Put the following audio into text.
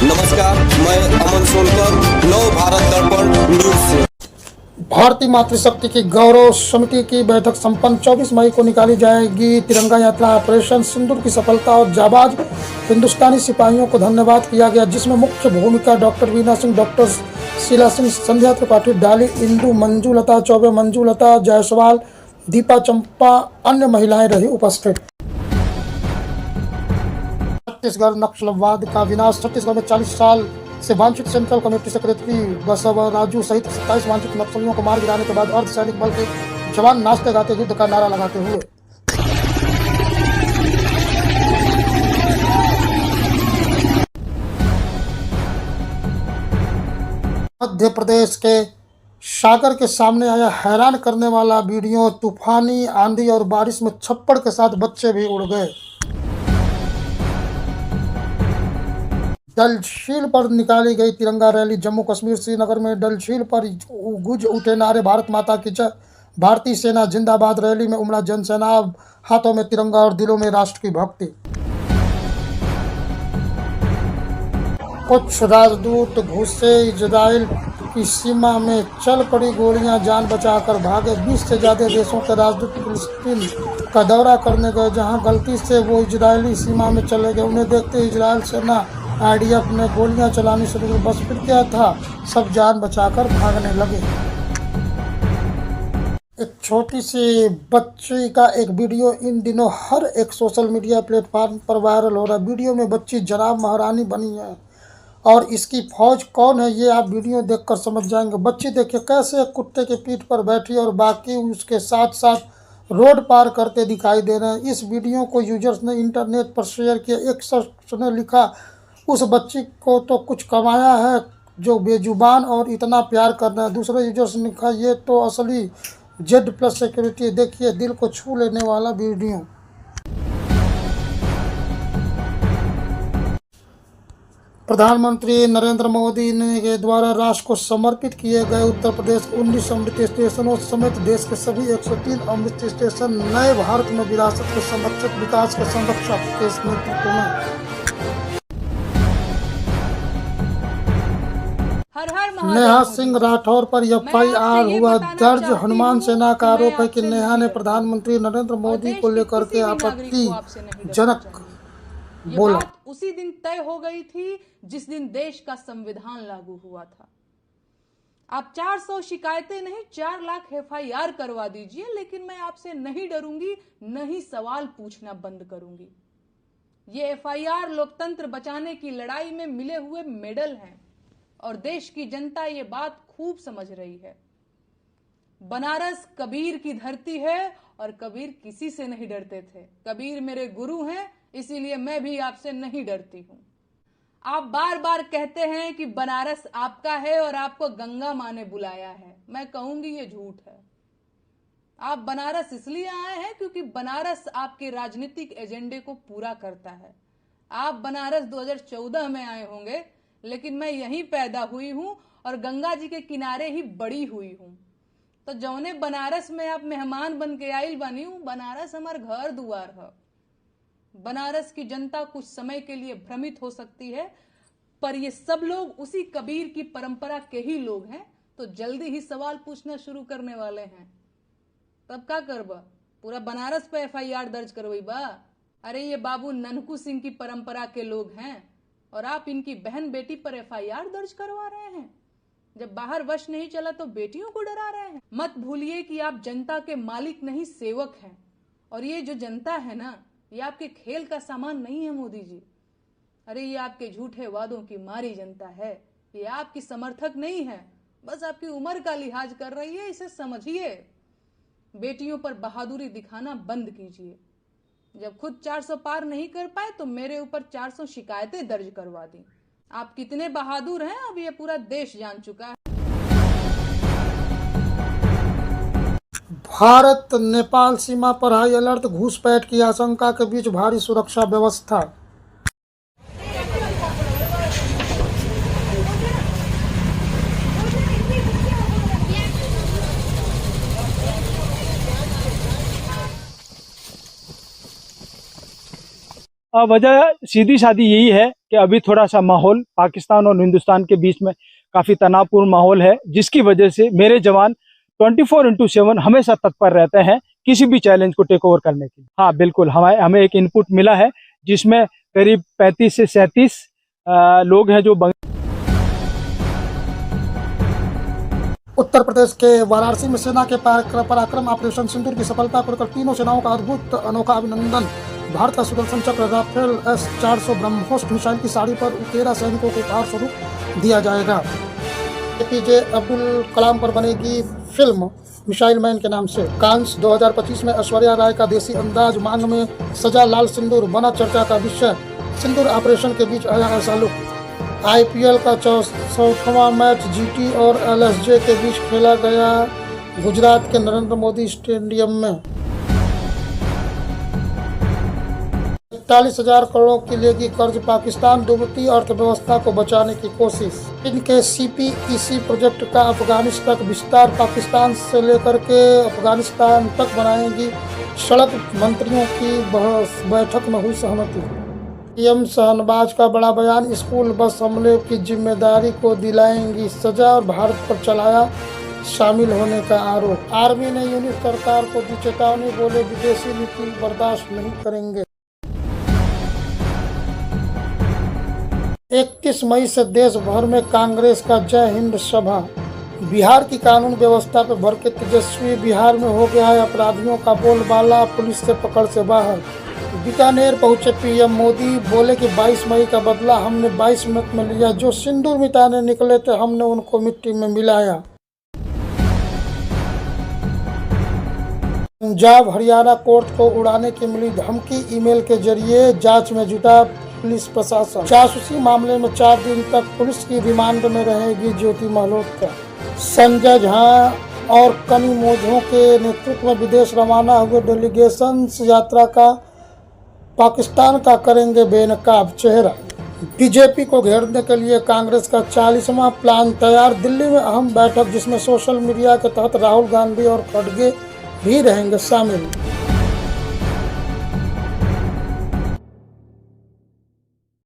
नमस्कार, मैं अमन सोनकर, नव भारत दर्पण न्यूज से। भारतीय मातृशक्ति की गौरव समिति की बैठक संपन्न। 24 मई को निकाली जाएगी तिरंगा यात्रा। ऑपरेशन सिंदूर की सफलता और जाबाज हिंदुस्तानी सिपाहियों को धन्यवाद किया गया, जिसमें मुख्य भूमिका डॉक्टर वीना सिंह, डॉक्टर शीला सिंह, संध्या त्रिपाठी, डाली इंदू, मंजू लता चौबे, मंजू लता जायसवाल, दीपा चंपा, अन्य महिलाएं रही उपस्थित। छत्तीसगढ़ नक्सलवाद का विनाश। छत्तीसगढ़ में 40 साल से वांछित सेंट्रल कमेटी सेक्रेटरी बसवराजू सहित 27 वांछित नक्सलियों को मार गिराने के बाद अर्धसैनिक बल के जवान नाचते गाते युद्ध का नारा लगाते हुए मध्य प्रदेश के सागर के सामने आया हैरान करने वाला वीडियो। तूफानी आंधी और बारिश में छप्पड़ के साथ बच्चे भी उड़ गए। डल झील पर निकाली गई तिरंगा रैली। जम्मू कश्मीर श्रीनगर में डल झील पर गूंज उठे नारे भारत माता की जय, भारतीय सेना जिंदाबाद। रैली में उमड़ा जनसेना, हाथों में तिरंगा और दिलों में राष्ट्र की भक्ति। कुछ राजदूत घुसे इजराइल की सीमा में, चल पड़ी गोलियां, जान बचाकर भागे। 20 से ज्यादा देशों के राजदूत फिलिस्तीन का दौरा करने गए, जहां गलती से वो इजरायली सीमा में चले गए। उन्हें देखते इजराइल सेना आईडीएफ ने गोलियां चलानी शुरू की। बस फिर क्या था, सब जान बचाकर भागने लगे। एक छोटी सी बच्ची का एक वीडियो इन दिनों हर एक सोशल मीडिया प्लेटफॉर्म पर वायरल हो रहा है। वीडियो में बच्ची जनाब महारानी बनी है और इसकी फौज कौन है, ये आप वीडियो देखकर समझ जाएंगे। बच्ची देखिए कैसे एक कुत्ते के पीठ पर बैठी और बाकी उसके साथ साथ रोड पार करते दिखाई दे रहे हैं। इस वीडियो को यूजर्स ने इंटरनेट पर शेयर किया। एक शख्स ने लिखा, उस बच्ची को तो कुछ कमाया है जो बेजुबान और इतना प्यार कर रहा है। दूसरे यूजर्स ने लिखा, ये तो असली Z+ सिक्योरिटी। देखिए दिल को छू लेने वाला वीडियो। प्रधानमंत्री नरेंद्र मोदी ने के द्वारा राष्ट्र को समर्पित किए गए उत्तर प्रदेश के 19 अमृत स्टेशनों समेत देश के सभी 103 अमृत स्टेशन नए भारत में विरासत के संरक्षक, विकास के संरक्षक के नेतृत्व में। नेहा सिंह राठौर पर FIR हुआ दर्ज। हनुमान सेना का आरोप है कि नेहा ने प्रधानमंत्री नरेंद्र मोदी को लेकर के आपत्तिजनक बोला। उसी दिन तय हो गई थी जिस दिन देश का संविधान लागू हुआ था। आप 400 शिकायतें नहीं 4 लाख FIR करवा दीजिए, लेकिन मैं आपसे नहीं डरूंगी, नहीं सवाल पूछना बंद करूंगी। ये FIR लोकतंत्र बचाने की लड़ाई में मिले हुए मेडल हैं और देश की जनता ये बात खूब समझ रही है। बनारस कबीर की धरती है और कबीर किसी से नहीं डरते थे। कबीर मेरे गुरु हैं, इसीलिए मैं भी आपसे नहीं डरती हूं। आप बार बार कहते हैं कि बनारस आपका है और आपको गंगा मां ने बुलाया है। मैं कहूंगी ये झूठ है। आप बनारस इसलिए आए हैं क्योंकि बनारस आपके राजनीतिक एजेंडे को पूरा करता है। आप बनारस 2014 में आए होंगे, लेकिन मैं यहीं पैदा हुई हूं और गंगा जी के किनारे ही बड़ी हुई हूं। तो जौने बनारस में आप मेहमान बन के आइल बनी हूं, बनारस हमार घर दुआर है। बनारस की जनता कुछ समय के लिए भ्रमित हो सकती है, पर ये सब लोग उसी कबीर की परंपरा के ही लोग हैं, तो जल्दी ही सवाल पूछना शुरू करने वाले हैं। तब क्या करबा, पूरा बनारस पे FIR दर्ज करवाईबा? अरे ये बाबू ननकू सिंह की परंपरा के लोग हैं और आप इनकी बहन बेटी पर FIR दर्ज करवा रहे हैं। जब बाहर वश नहीं चला तो बेटियों को डरा रहे हैं। मत भूलिए कि आप जनता के मालिक नहीं सेवक हैं, और ये जो जनता है ना, ये आपके खेल का सामान नहीं है मोदी जी। अरे ये आपके झूठे वादों की मारी जनता है। ये आपकी समर्थक नहीं है, बस आपकी उम्र का लिहाज कर रही है, इसे समझिए। बेटियों पर बहादुरी दिखाना बंद कीजिए। जब खुद 400 पार नहीं कर पाए तो मेरे ऊपर 400 शिकायतें दर्ज करवा दी। आप कितने बहादुर हैं अब ये पूरा देश जान चुका है। भारत नेपाल सीमा पर हाई अलर्ट। घुसपैठ की आशंका के बीच भारी सुरक्षा व्यवस्था। वजह सीधी सादी यही है कि अभी थोड़ा सा माहौल पाकिस्तान और हिंदुस्तान के बीच में काफ़ी तनावपूर्ण माहौल है, जिसकी वजह से मेरे जवान 24/7 हमेशा तत्पर रहते हैं किसी भी चैलेंज को टेक ओवर करने के लिए। हाँ बिल्कुल, हमें एक इनपुट मिला है जिसमें करीब 35 से 37 लोग हैं जो उत्तर प्रदेश के वाराणसी में सेना के पराक्रम ऑपरेशन सिंदूर की सफलता को लेकर तीनों सेनाओं का अद्भुत अनोखा अभिनंदन। भारत का सुदर्शन चक्र राफेल S-400 ब्रह्मोस मिसाइल की साड़ी पर 13 सैनिकों को उपहार स्वरूप दिया जाएगा। APJ अब्दुल कलाम पर बनेगी फिल्म मिसाइल मैन के नाम से। कांस 2025 में ऐश्वर्या राय का देसी अंदाज, मांग में सजा लाल सिंदूर बना चर्चा का विषय। सिंदूर ऑपरेशन के बीच आया ऐसा लुक। IPL का 64वां मैच GT और LSJ के बीच खेला गया गुजरात के नरेंद्र मोदी स्टेडियम में। 41,000 करोड़ की लेगी कर्ज, पाकिस्तान डूबती अर्थव्यवस्था को बचाने की कोशिश। इनके CPEC प्रोजेक्ट का अफगानिस्तान तक विस्तार, पाकिस्तान से लेकर के अफगानिस्तान तक बनाएंगी सड़क। मंत्रियों की बैठक में हुई सहमति। PM शहनवाज का बड़ा बयान, स्कूल बस हमले की जिम्मेदारी को दिलाएंगी सजा और भारत पर चलाया शामिल होने का आरोप। आर्मी ने यूनिट सरकार को दी चेतावनी, बोले विदेशी नीति बर्दाश्त नहीं करेंगे। 31 मई से देश भर में कांग्रेस का जय हिंद सभा। बिहार की कानून व्यवस्था पर भड़के तेजस्वी, बिहार में हो गया है अपराधियों का बोलबाला, पुलिस से पकड़ से बाहर। बीकानेर पहुंचे PM मोदी, बोले कि 22 मई का बदला हमने 22 मिनट में लिया, जो सिंदूर मिटाने निकले थे हमने उनको मिट्टी में मिलाया। पंजाब हरियाणा कोर्ट को उड़ाने की मिली धमकी, ईमेल के जरिए जांच में जुटा पुलिस प्रशासन। जासूसी मामले में 4 दिन तक पुलिस की रिमांड में रहेगी ज्योति महलोत्रा। संजय झा और कनी मोझों के नेतृत्व में विदेश रवाना हुए डेलीगेशन यात्रा का पाकिस्तान का करेंगे बेनकाब चेहरा। बीजेपी को घेरने के लिए कांग्रेस का 40वां प्लान तैयार। दिल्ली में अहम बैठक जिसमें सोशल मीडिया के तहत राहुल गांधी और खड़गे भी रहेंगे शामिल।